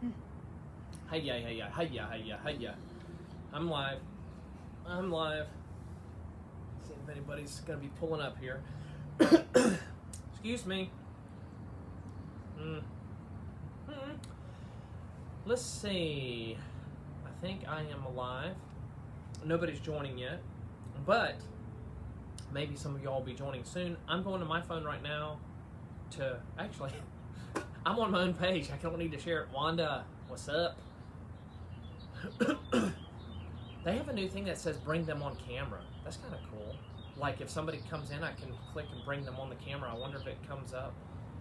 Hey ya, hey ya, hey ya, hey ya, hey ya. I'm live. I'm live. See if anybody's gonna be pulling up here. Excuse me. Let's see. I think I am alive. Nobody's joining yet, but maybe some of y'all will be joining soon. I'm going to my phone right now to actually. I'm on my own page. I don't need to share it. Wanda, what's up? They have a new thing that says bring them on camera. That's kind of cool. Like if somebody comes in, I can click and bring them on the camera. I wonder if it comes up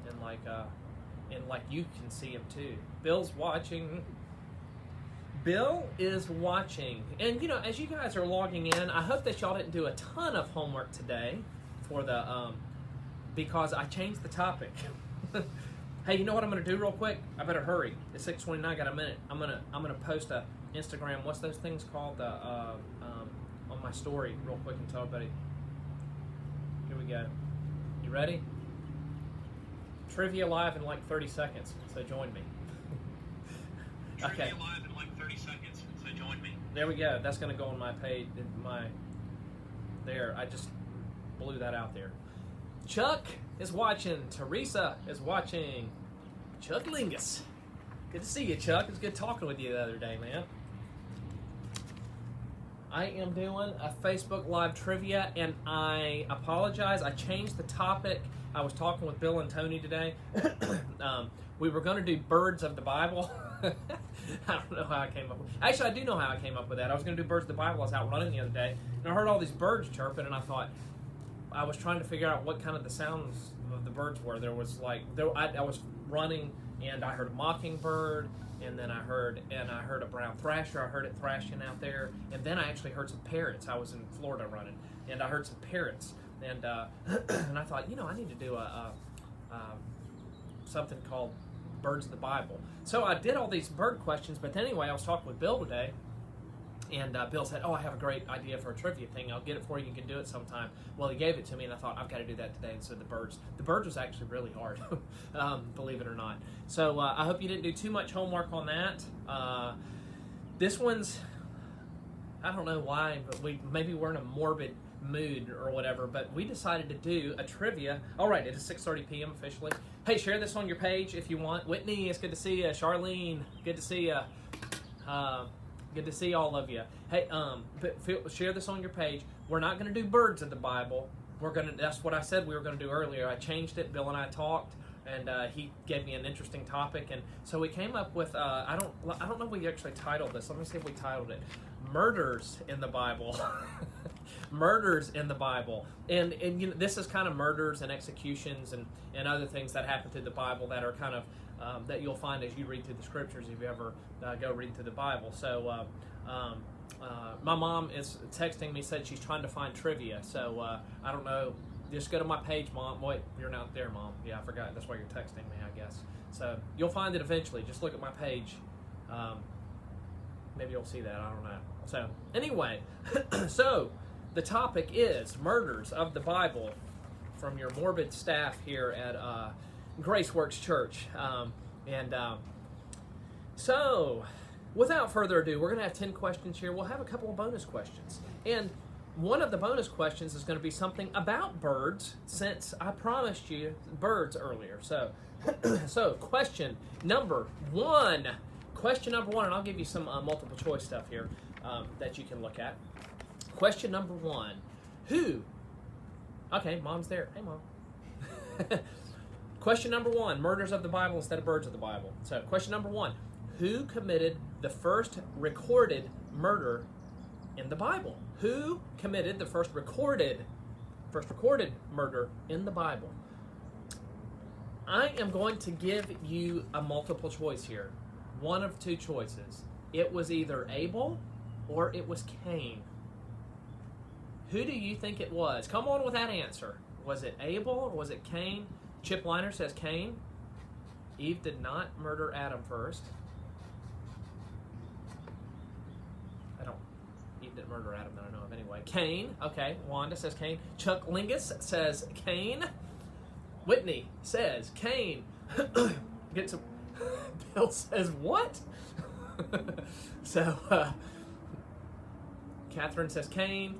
and like you can see him too. Bill's watching. Bill is watching. And you know, as you guys are logging in, I hope that y'all didn't do a ton of homework today for the because I changed the topic. Hey, you know what I'm gonna do real quick? I better hurry. It's 6:29. Got a minute. I'm gonna post a Instagram. What's those things called? On my story, real quick, and tell everybody. Here we go. You ready? Trivia live in like 30 seconds. So join me. Okay. Trivia live in like 30 seconds. So join me. There we go. That's gonna go on my page. There. I just blew that out there. Chuck is watching. Teresa is watching. Chuck Lingus. Good to see you, Chuck. It was good talking with you the other day, man. I am doing a Facebook Live trivia, and I apologize. I changed the topic. I was talking with Bill and Tony today. We were going to do birds of the Bible. I don't know how I came up with it. Actually, I do know how I came up with that. I was going to do birds of the Bible. I was out running the other day, and I heard all these birds chirping, and I thought, I was trying to figure out what kind of the sounds of the birds were. There was like, I was running, and I heard a mockingbird, and then I heard a brown thrasher. I heard it thrashing out there, and then I actually heard some parrots. I was in Florida running, and I heard some parrots, and and I thought, you know, I need to do a something called Birds of the Bible. So I did all these bird questions, but then anyway, I was talking with Bill today, and Bill said, oh, I have a great idea for a trivia thing. I'll get it for you. You can do it sometime. Well, he gave it to me, and I thought, I've got to do that today instead of the birds. The birds was actually really hard, believe it or not. So I hope you didn't do too much homework on that. This one's, I don't know why, but maybe we're in a morbid mood or whatever, but we decided to do a trivia. All right, it is 6:30 p.m. officially. Hey, share this on your page if you want. Whitney, it's good to see you. Charlene, good to see you. Good to see all of you. Hey, share this on your page. We're not going to do birds of the Bible. That's what I said we were going to do earlier. I changed it. Bill and I talked, and he gave me an interesting topic, and so we came up with. I don't know if we actually titled this. Let me see if we titled it "Murders in the Bible." Murders in the Bible, and you know, this is kind of murders and executions and other things that happen through the Bible that are kind of that you'll find as you read through the scriptures if you ever go read through the Bible. So my mom is texting me, said she's trying to find trivia. So I don't know. Just go to my page, Mom. Wait, you're not there, Mom. Yeah, I forgot. That's why you're texting me, I guess. So you'll find it eventually. Just look at my page. Maybe you'll see that. I don't know. So anyway, so the topic is murders of the Bible from your morbid staff here at Graceworks Church. So without further ado, we're going to have 10 questions here. We'll have a couple of bonus questions. And one of the bonus questions is going to be something about birds, since I promised you birds earlier. So, so question number one. Question number one, and I'll give you some multiple choice stuff here that you can look at. Question number one. Who? Okay, Mom's there. Hey, Mom. Question number one. Murders of the Bible instead of birds of the Bible. So, question number one. Who committed the first recorded murder in the Bible? Who committed the first recorded murder in the Bible? I am going to give you a multiple choice here. One of two choices. It was either Abel or it was Cain. Who do you think it was? Come on with that answer. Was it Abel or was it Cain? Chip Liner says Cain. Eve did not murder Adam first. Eve didn't murder Adam that I know of anyway. Cain. Okay. Wanda says Cain. Chuck Lingus says Cain. Whitney says Cain. Get some. Bill says, what? So, Catherine says Cain.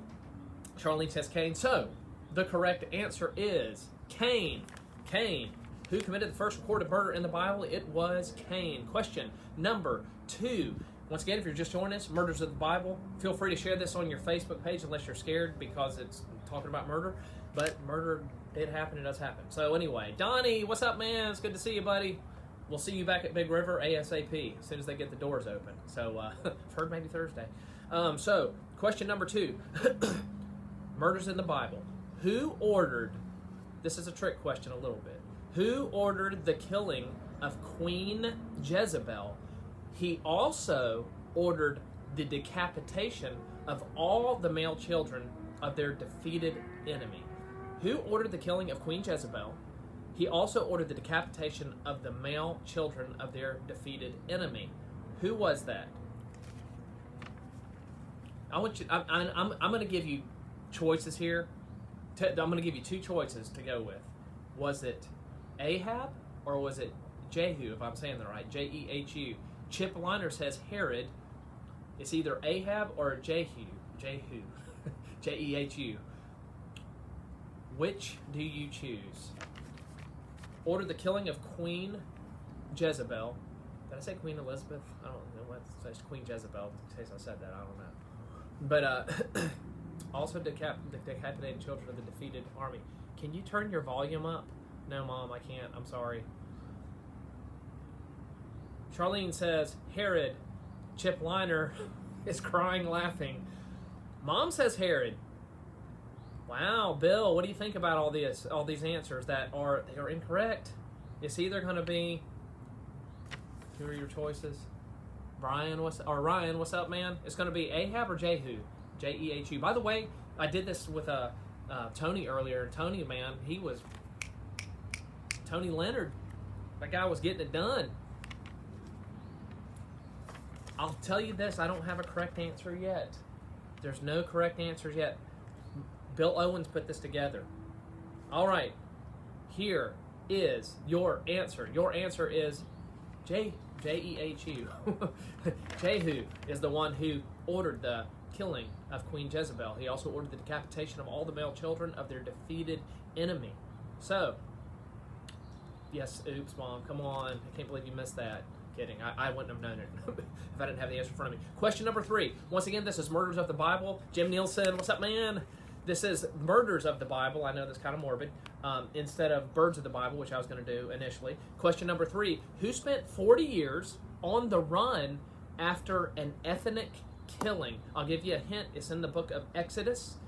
Charlene says Cain. So, the correct answer is Cain. Cain. Who committed the first recorded murder in the Bible? It was Cain. Question number 2. Once again, if you're just joining us, Murders of the Bible, feel free to share this on your Facebook page unless you're scared because it's talking about murder. But murder did happen. It does happen. So anyway, Donnie, what's up, man? It's good to see you, buddy. We'll see you back at Big River ASAP as soon as they get the doors open. So I've heard maybe Thursday. So question number 2. Murders in the Bible. Who ordered, this is a trick question a little bit, who ordered the killing of Queen Jezebel? He also ordered the decapitation of all the male children of their defeated enemy. Who ordered the killing of Queen Jezebel? He also ordered the decapitation of the male children of their defeated enemy. Who was that? I'm going to give you choices here. I'm going to give you 2 choices to go with. Was it Ahab or was it Jehu, if I'm saying that right? Jehu. Chip Liner says Herod. It's either Ahab or Jehu. Jehu. Jehu. Which do you choose? Order the killing of Queen Jezebel. Did I say Queen Elizabeth? I don't know what. It's Queen Jezebel. In case I said that, I don't know. But also decapitated children of the defeated army. Can you turn your volume up? No, Mom, I can't. I'm sorry. Charlene says Herod. Chip Liner is crying laughing. Mom says Herod. Wow, Bill, what do you think about all these answers that are incorrect? It's either going to be, who are your choices? Ryan, what's up, man? It's going to be Ahab or Jehu. Jehu. By the way, I did this with Tony earlier. Tony, man, Tony Leonard. That guy was getting it done. I'll tell you this, I don't have a correct answer yet. There's no correct answers yet. Bill Owens put this together. All right, here is your answer. Your answer is Jehu. Jehu is the one who ordered the killing of Queen Jezebel. He also ordered the decapitation of all the male children of their defeated enemy. So, yes, oops, Mom, come on. I can't believe you missed that. Kidding. I wouldn't have known it if I didn't have the answer in front of me. Question number 3. Once again, this is Murders of the Bible. Jim Nielsen, what's up, man? This is Murders of the Bible. I know that's kind of morbid. Instead of Birds of the Bible, which I was going to do initially. Question number 3. Who spent 40 years on the run after an ethnic killing? I'll give you a hint. It's in the book of Exodus.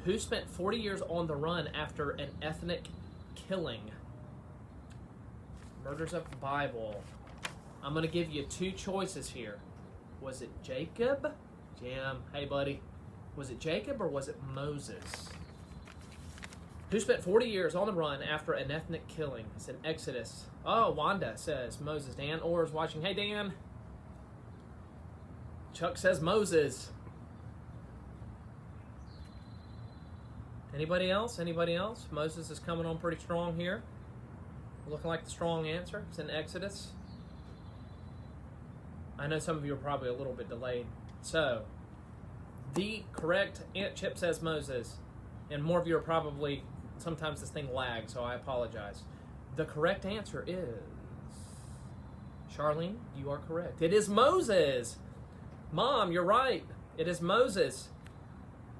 Who spent 40 years on the run after an ethnic killing? Murders of the Bible. I'm going to give you 2 choices here. Was it Jacob? Jim, hey, buddy. Was it Jacob or was it Moses? Who spent 40 years on the run after an ethnic killing? It's in Exodus. Oh, Wanda says Moses. Dan Orr is watching. Hey, Dan. Chuck says Moses. Anybody else? Anybody else? Moses is coming on pretty strong here. Looking like the strong answer. It's in Exodus. I know some of you are probably a little bit delayed. So, the correct Chip says Moses, and more of you are probably, sometimes this thing lags, so I apologize. The correct answer is, Charlene, you are correct. It is Moses. Mom, you're right. It is Moses.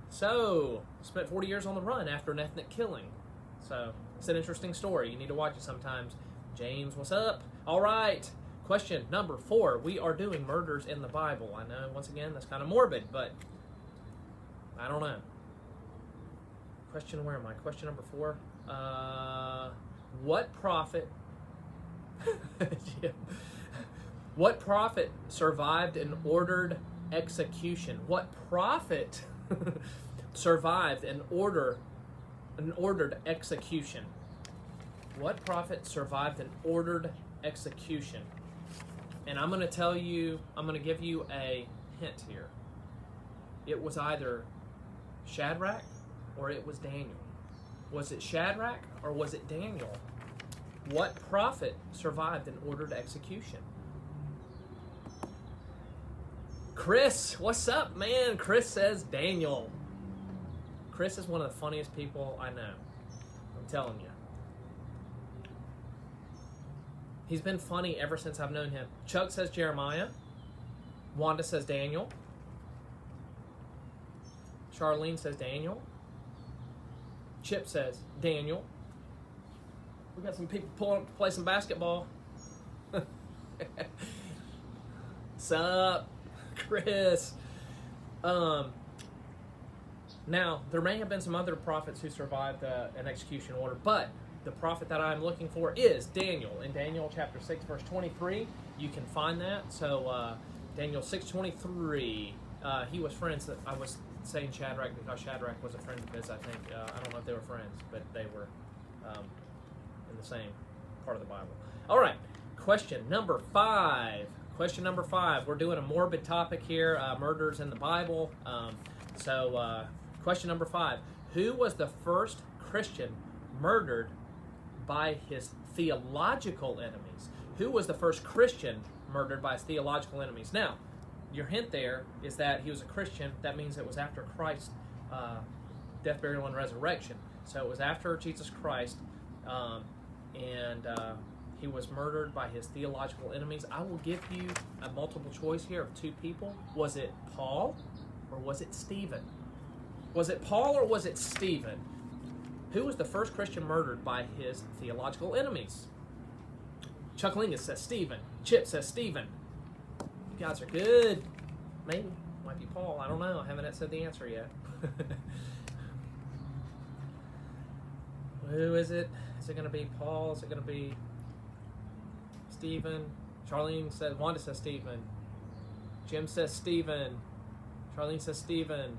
So, spent 40 years on the run after an ethnic killing. So, it's an interesting story. You need to watch it sometimes. James, what's up? All right. Question number 4. We are doing murders in the Bible. I know, once again, that's kind of morbid, but I don't know. Where am I? Question number 4. What prophet... What prophet survived an ordered execution? What prophet survived an ordered execution? What prophet survived an ordered execution? And I'm going to give you a hint here. It was either Shadrach or it was Daniel. Was it Shadrach or was it Daniel? What prophet survived an ordered execution? Chris, what's up, man? Chris says Daniel. Chris is one of the funniest people I know. I'm telling you. He's been funny ever since I've known him. Chuck says Jeremiah. Wanda says Daniel. Charlene says Daniel. Chip says Daniel. We got some people pulling up to play some basketball. Sup, Chris? Now, there may have been some other prophets who survived an execution order, but the prophet that I'm looking for is Daniel. In Daniel chapter 6, verse 23, you can find that. So, Daniel 6:23, he was friends. I was saying Shadrach because Shadrach was a friend of his, I think. I don't know if they were friends, but they were in the same part of the Bible. All right, question number 5. Question number 5. We're doing a morbid topic here, murders in the Bible. Question number 5. Who was the first Christian murdered by his theological enemies? Who was the first Christian murdered by his theological enemies? Now, your hint there is that he was a Christian. That means it was after Christ's death, burial, and resurrection. So it was after Jesus Christ, and he was murdered by his theological enemies. I will give you a multiple choice here of 2 people. Was it Paul or was it Stephen? Was it Paul or was it Stephen? Who was the first Christian murdered by his theological enemies? Chuck Lingus says Stephen. Chip says Stephen. You guys are good. Maybe. Might be Paul. I don't know. I haven't said the answer yet. Who is it? Is it going to be Paul? Is it going to be Stephen? Charlene says, Wanda says Stephen. Jim says Stephen. Charlene says Stephen.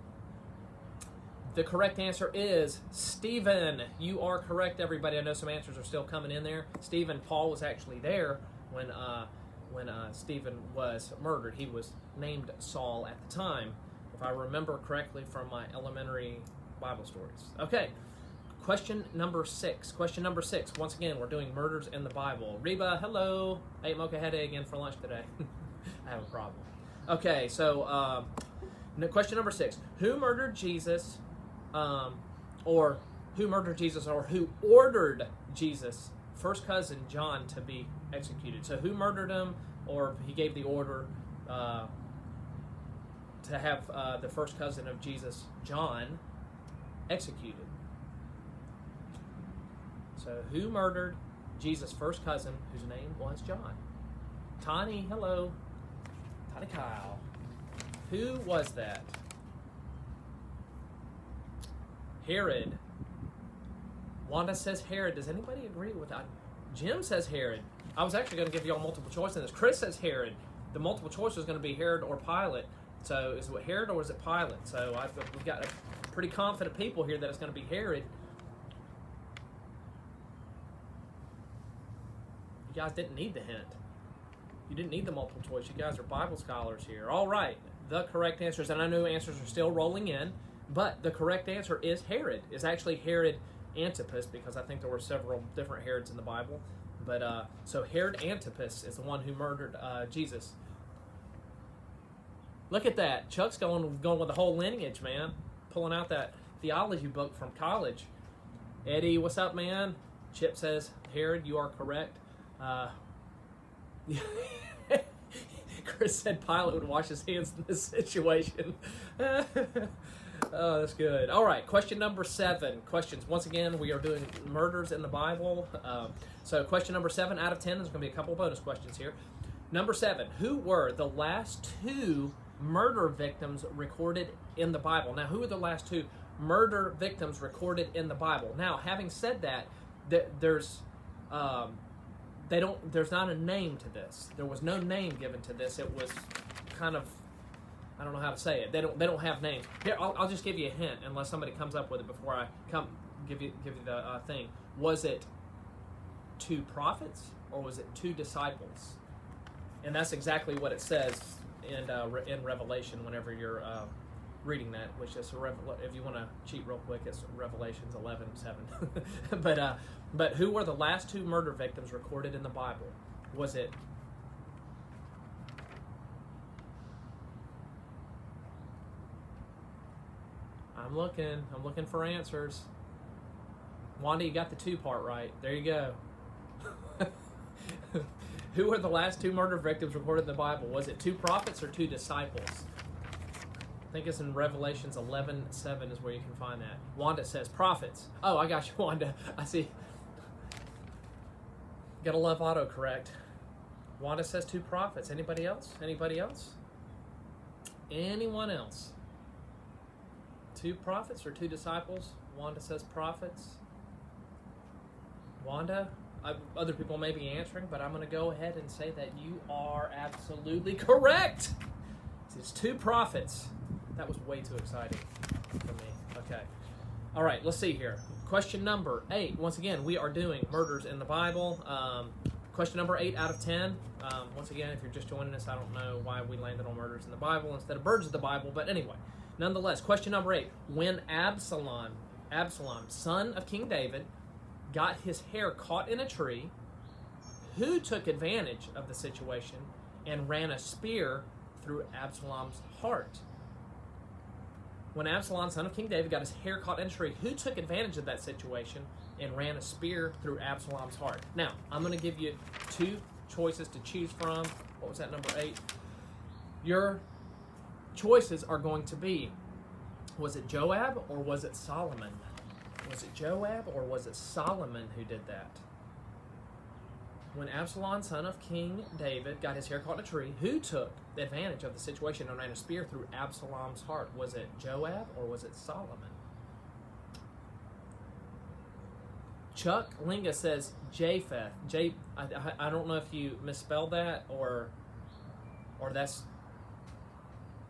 The correct answer is Stephen. You are correct, everybody. I know some answers are still coming in there. Stephen, Paul was actually there when Stephen was murdered. He was named Saul at the time, if I remember correctly from my elementary Bible stories. Okay, question number 6. Question number 6. Once again, we're doing murders in the Bible. Reba, hello. I ate mochahead again for lunch today. I have a problem. Okay, so question number 6. Who murdered Jesus? Or who ordered Jesus' first cousin John to be executed? So who murdered him, or he gave the order to have the first cousin of Jesus, John, executed? So who murdered Jesus' first cousin, whose name was John? Tani, hello. Tani Kyle. Who was that? Herod. Wanda says Herod. Does anybody agree with that? Jim says Herod. I was actually going to give you all multiple choice in this. Chris says Herod. The multiple choice was going to be Herod or Pilate. So is it Herod or is it Pilate? So we've got a pretty confident people here that it's going to be Herod. You guys didn't need the hint. You didn't need the multiple choice. You guys are Bible scholars here. All right. The correct answers, and I know answers are still rolling in, but the correct answer is Herod. Is actually Herod Antipas, because I think there were several different Herods in the Bible. But so Herod Antipas is the one who murdered Jesus. Look at that. Chuck's going with the whole lineage, man. Pulling out that theology book from college. Eddie, what's up, man? Chip says, Herod, you are correct. Chris said Pilate would wash his hands in this situation. Oh, that's good. All right, question number 7. Questions. Once again, we are doing murders in the Bible. So question number 7 out of 10. There's going to be a couple of bonus questions here. Number 7. Who were the last 2 murder victims recorded in the Bible? Now, who are the last 2 murder victims recorded in the Bible? Now, having said that, there's not a name to this. There was no name given to this. It was kind of, I don't know how to say it. They don't have names. Here, I'll just give you a hint, unless somebody comes up with it before I give you the thing. Was it 2 prophets or was it 2 disciples? And that's exactly what it says in Revelation. Whenever you're reading that, which is if you want to cheat real quick, it's Revelations 11:7. But who were the last two murder victims recorded in the Bible? Was it I'm looking for answers. Wanda, you got the two part right. There you go. Who were the last two murder victims recorded in the Bible? Was it two prophets or two disciples? I think it's in Revelations 11:7 is where you can find that. Wanda says prophets. Oh, I got you, Wanda. I see. Gotta love autocorrect. Wanda says two prophets. Anybody else? Anybody else? Anyone else? Two prophets or two disciples? Wanda says prophets. Wanda? Other people may be answering, but I'm going to go ahead and say that you are absolutely correct. It's two prophets. That was way too exciting for me. Okay. All right, let's see here. Question number 8. Once again, we are doing murders in the Bible. Question number 8 out of 10. Once again, if you're just joining us, I don't know why we landed on murders in the Bible instead of birds of the Bible, but anyway. Nonetheless, question number 8. When Absalom, son of King David, got his hair caught in a tree, who took advantage of the situation and ran a spear through Absalom's heart? When Absalom, son of King David, got his hair caught in a tree, who took advantage of that situation and ran a spear through Absalom's heart? Now, I'm going to give you two choices to choose from. What was that, number 8? Your choices are going to be, was it Joab or was it Solomon? Was it Joab or was it Solomon who did that? When Absalom, son of King David, got his hair caught in a tree, who took advantage of the situation and ran a spear through Absalom's heart? Was it Joab or was it Solomon? Chuck Linga says Japheth. I don't know if you misspelled that or that's...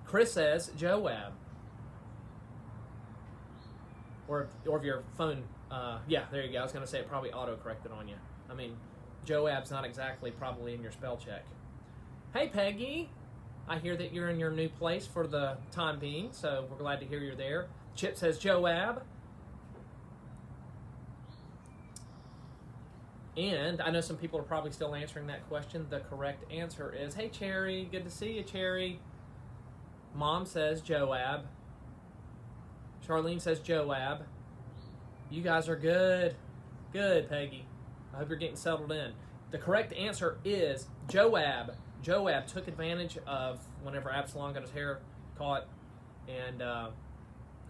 Chris says Joab. Or if your phone, yeah, there you go. I was going to say it probably auto-corrected on you. I mean, Joab's not exactly probably in your spell check. Hey, Peggy. I hear that you're in your new place for the time being, so we're glad to hear you're there. Chip says Joab. And I know some people are probably still answering that question. The correct answer is, hey, Cherry. Good to see you, Cherry. Mom says Joab. Charlene says Joab. You guys are good. Good, Peggy. I hope you're getting settled in. The correct answer is Joab. Joab took advantage of whenever Absalom got his hair caught, and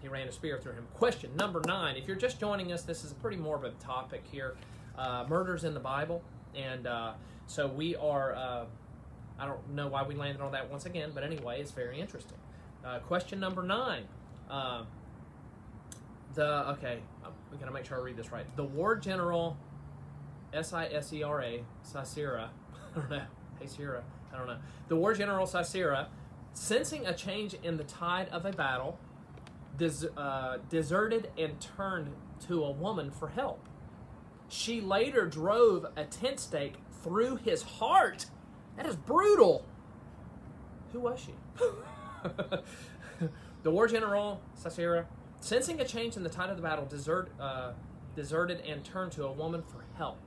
he ran a spear through him. Question number 9. If you're just joining us, this is a pretty morbid topic here. Murders in the Bible. And so we are, I don't know why we landed on that once again, but anyway, it's very interesting. Question number 9. Okay, I'm going to make sure I read this right. The war general, Sisera, Sisera, I don't know, hey Sierra, I don't know. The war general Sisera, sensing a change in the tide of a battle, deserted and turned to a woman for help. She later drove a tent stake through his heart. That is brutal. Who was she? The war general Sisera, sensing a change in the tide of the battle, deserted and turned to a woman for help.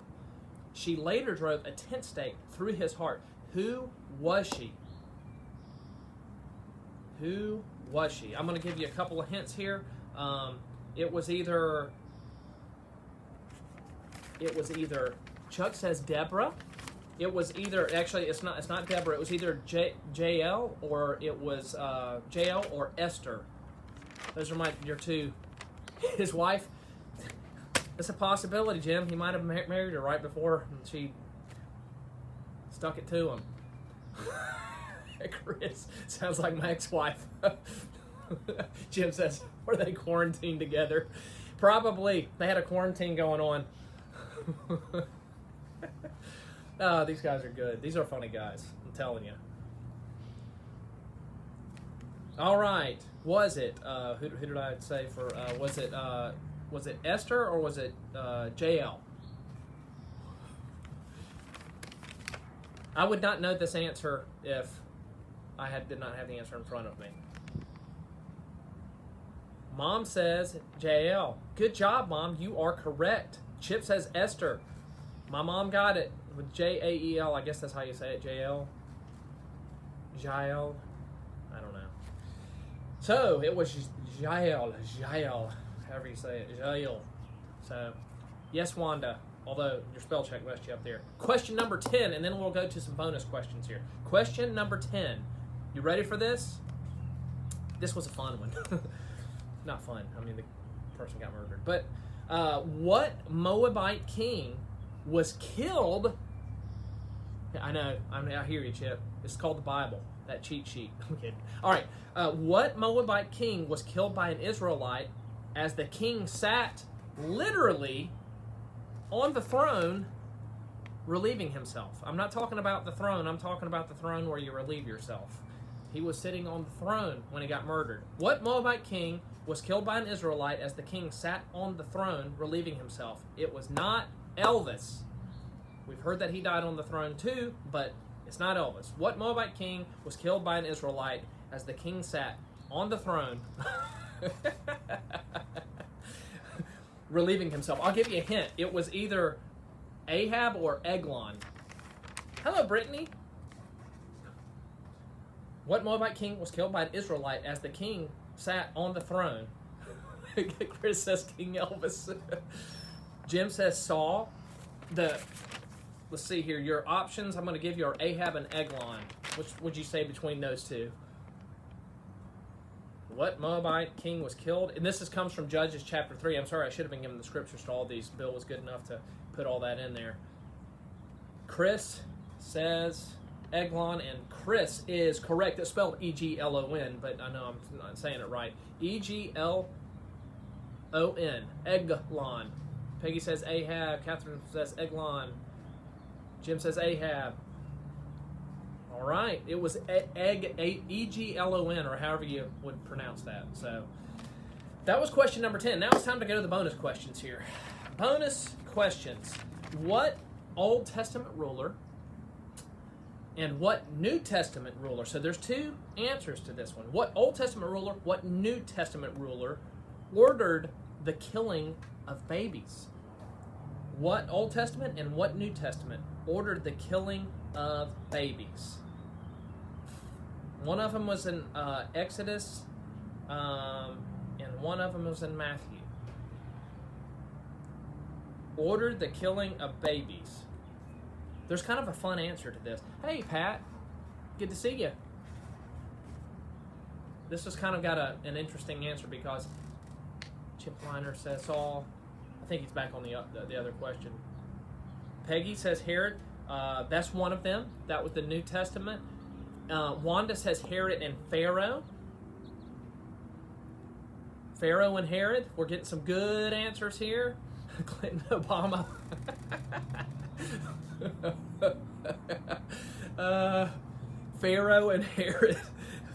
She later drove a tent stake through his heart. Who was she? Who was she? I'm going to give you a couple of hints here. It was either Chuck says Deborah. It was either, actually it's not Deborah. It was either Jael or it was Jael or Esther. Those are your two. His wife. It's a possibility, Jim. He might have married her right before she stuck it to him. Chris sounds like my ex-wife. Jim says, were they quarantined together? Probably. They had a quarantine going on. Oh, these guys are good. These are funny guys. I'm telling you. All right. Was it? Who did I say for? Was it Esther or was it Jael? I would not know this answer if I did not have the answer in front of me. Mom says Jael. Good job, Mom. You are correct. Chip says Esther. My mom got it with Jael. I guess that's how you say it. Jael. Jael. I don't know. So it was Jael. However you say it. Jael. So, yes, Wanda. Although your spell check messed you up there. Question number 10, and then we'll go to some bonus questions here. Question number 10. You ready for this? This was a fun one. Not fun. I mean, the person got murdered. But what Moabite king was killed? I know. I hear you, Chip. It's called the Bible. That cheat sheet. I'm kidding. All right. What Moabite king was killed by an Israelite as the king sat literally on the throne relieving himself? I'm not talking about the throne. I'm talking about the throne where you relieve yourself. He was sitting on the throne when he got murdered. What Moabite king was killed by an Israelite as the king sat on the throne relieving himself? It was not Elvis. We've heard that he died on the throne too, but it's not Elvis. What Moabite king was killed by an Israelite as the king sat on the throne relieving himself? I'll give you a hint. It was either Ahab or Eglon. Hello, Brittany. What Moabite king was killed by an Israelite as the king sat on the throne? Chris says King Elvis. Jim says Saul. Let's see here. Your options I'm going to give you are Ahab and Eglon. Which would you say between those two? What Moabite king was killed? And this comes from Judges chapter 3. I'm sorry, I should have been given the scriptures to all these. Bill was good enough to put all that in there. Chris says Eglon, and Chris is correct. It's spelled E-G-L-O-N, but I know I'm not saying it right. E-G-L-O-N. Eglon. Peggy says Ahab. Catherine says Eglon. Jim says Ahab. All right. It was E-G-L-O-N, or however you would pronounce that. So that was question number 10. Now it's time to go to the bonus questions here. Bonus questions. What Old Testament ruler and what New Testament ruler? So there's two answers to this one. What Old Testament ruler, what New Testament ruler ordered the killing of babies? What Old Testament and what New Testament ordered the killing of babies? One of them was in Exodus, and one of them was in Matthew. Ordered the killing of babies. There's kind of a fun answer to this. Hey, Pat. Good to see you. This has kind of got an interesting answer because Chip Liner says Saul. I think he's back on the other question. Peggy says Herod. That's one of them. That was the New Testament. Wanda says Herod and Pharaoh. Pharaoh and Herod. We're getting some good answers here. Clinton Obama. Pharaoh and Herod.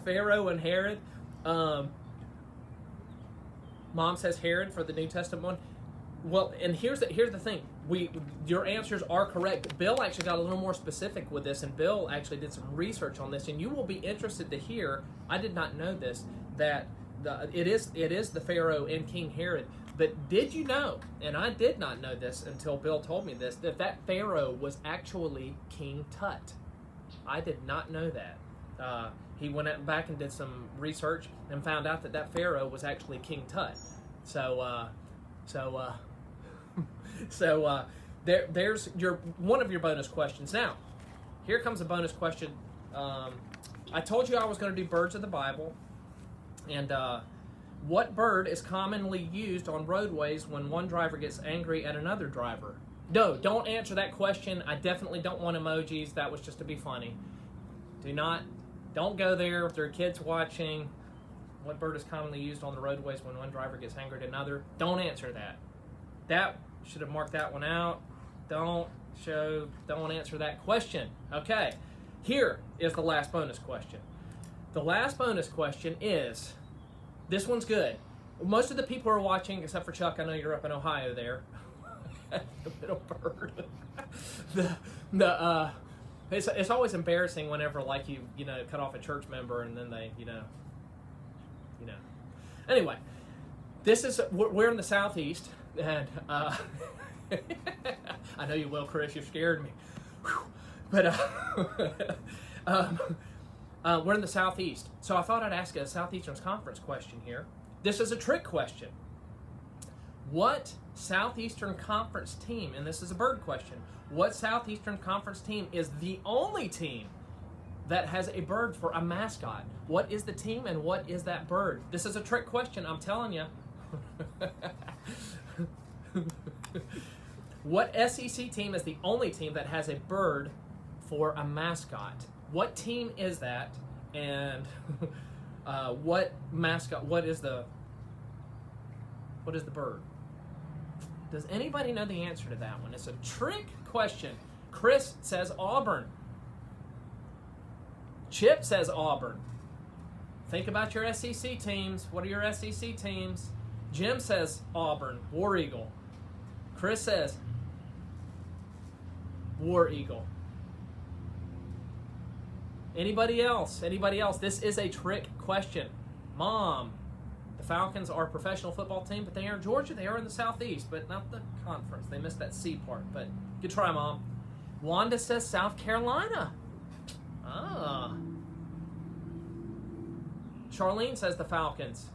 Pharaoh and Herod. Mom says Herod for the New Testament one. Well, and here's the thing. Your answers are correct. Bill actually got a little more specific with this, and Bill actually did some research on this, and you will be interested to hear. I did not know this, that it is the Pharaoh and King Herod. But did you know, and I did not know this until Bill told me this, that Pharaoh was actually King Tut. I did not know that. He went out back and did some research and found out that Pharaoh was actually King Tut. There's one of your bonus questions. Now, here comes a bonus question. I told you I was going to do birds of the Bible, and what bird is commonly used on roadways when one driver gets angry at another driver? No, don't answer that question. I definitely don't want emojis. That was just to be funny. Don't go there if there are kids watching. What bird is commonly used on the roadways when one driver gets angry at another? Don't answer that. That should have marked that one out. Don't answer that question. Okay, here is the last bonus question. The last bonus question is, this one's good. Most of the people are watching, except for Chuck. I know you're up in Ohio there. The middle bird. It's always embarrassing whenever you cut off a church member and then they. Anyway, we're in the Southeast, and I know you will, Chris. You scared me. Whew. But we're in the Southeast, so I thought I'd ask a Southeastern Conference question here. This is a trick question. What Southeastern Conference team, and this is a bird question, what Southeastern Conference team is the only team that has a bird for a mascot? What is the team and what is that bird? This is a trick question, I'm telling you. What SEC team is the only team that has a bird for a mascot? What team is that? And what mascot? What is the bird? Does anybody know the answer to that one? It's a trick question. Chris says Auburn. Chip says Auburn. Think about your SEC teams. What are your SEC teams? Jim says Auburn, War Eagle. Chris says War Eagle. Anybody else? Anybody else? This is a trick question. Mom, the Falcons are a professional football team, but they are in Georgia. They are in the Southeast, but not the conference. They missed that C part, but good try, Mom. Wanda says South Carolina. Ah. Charlene says the Falcons.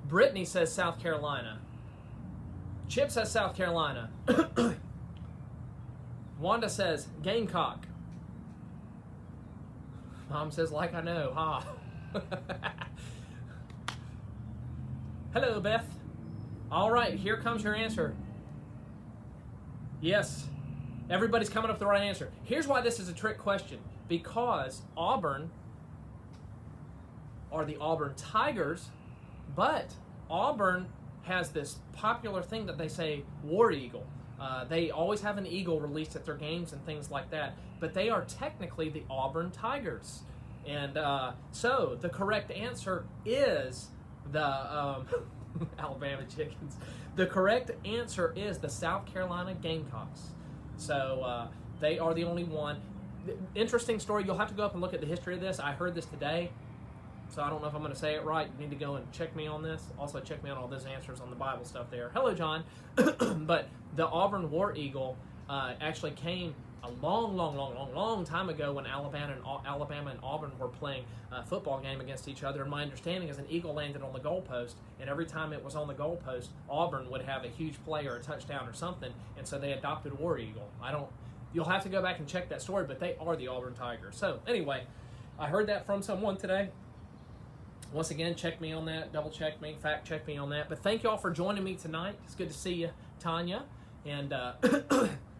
Brittany says South Carolina. Chip says South Carolina. Wanda says Gamecock. Mom says, like I know, ha. Hello, Beth. All right, here comes your answer. Yes, everybody's coming up with the right answer. Here's why this is a trick question. Because Auburn are the Auburn Tigers, but Auburn has this popular thing that they say War Eagle. They always have an eagle released at their games and things like that, but they are technically the Auburn Tigers. And so the correct answer is the Alabama Chickens. The correct answer is the South Carolina Gamecocks. So they are the only one. Interesting story. You'll have to go up and look at the history of this. I heard this today, so I don't know if I'm going to say it right. You need to go and check me on this. Also, check me on all those answers on the Bible stuff there. Hello, John. But the Auburn War Eagle actually came a long time ago when Alabama and Auburn were playing a football game against each other. And my understanding is an eagle landed on the goalpost, and every time it was on the goalpost, Auburn would have a huge play or a touchdown or something, and so they adopted War Eagle. You'll have to go back and check that story, but they are the Auburn Tigers. So anyway, I heard that from someone today. Once again, check me on that, double check me, fact check me on that. But thank you all for joining me tonight. It's good to see you, Tanya, and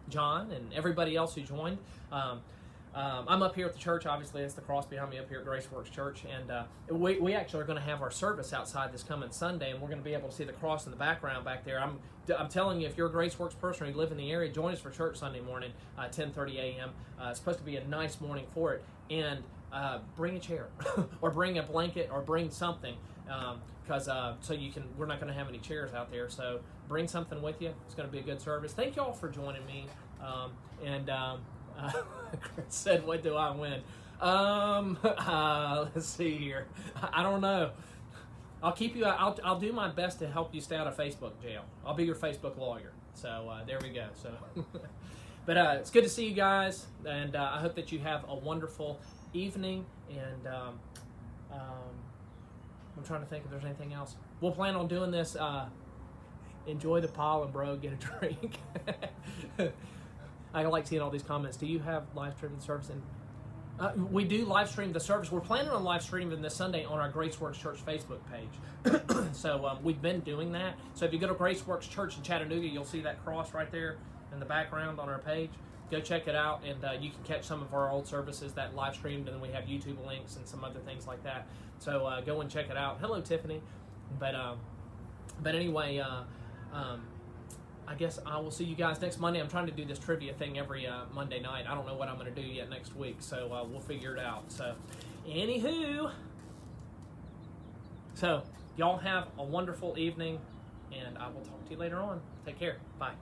John, and everybody else who joined. I'm up here at the church. Obviously, it's the cross behind me up here at Graceworks Church, and we actually are going to have our service outside this coming Sunday, and we're going to be able to see the cross in the background back there. I'm telling you, if you're a Graceworks person or you live in the area, join us for church Sunday morning, 10:30 a.m. It's supposed to be a nice morning for it, and bring a chair or bring a blanket or bring something, because we're not going to have any chairs out there, so bring something with you. It's going to be a good service. Thank you all for joining me. Chris said, what do I win? Let's see here. I don't know. I'll keep you. I'll do my best to help you stay out of Facebook jail. I'll be your Facebook lawyer. So there we go. So, but it's good to see you guys, and I hope that you have a wonderful evening. And I'm trying to think if there's anything else. We'll plan on doing this. Enjoy the pollen, bro. Get a drink. I like seeing all these comments. Do you have live streaming service? We do live stream the service. We're planning on live streaming this Sunday on our Graceworks Church Facebook page. So we've been doing that. So if you go to Graceworks Church in Chattanooga, you'll see that cross right there in the background on our page. Go check it out, and you can catch some of our old services that live streamed, and then we have YouTube links and some other things like that. So go and check it out. Hello, Tiffany. But anyway, I guess I will see you guys next Monday. I'm trying to do this trivia thing every Monday night. I don't know what I'm going to do yet next week, so we'll figure it out. So, anywho, y'all have a wonderful evening, and I will talk to you later on. Take care. Bye.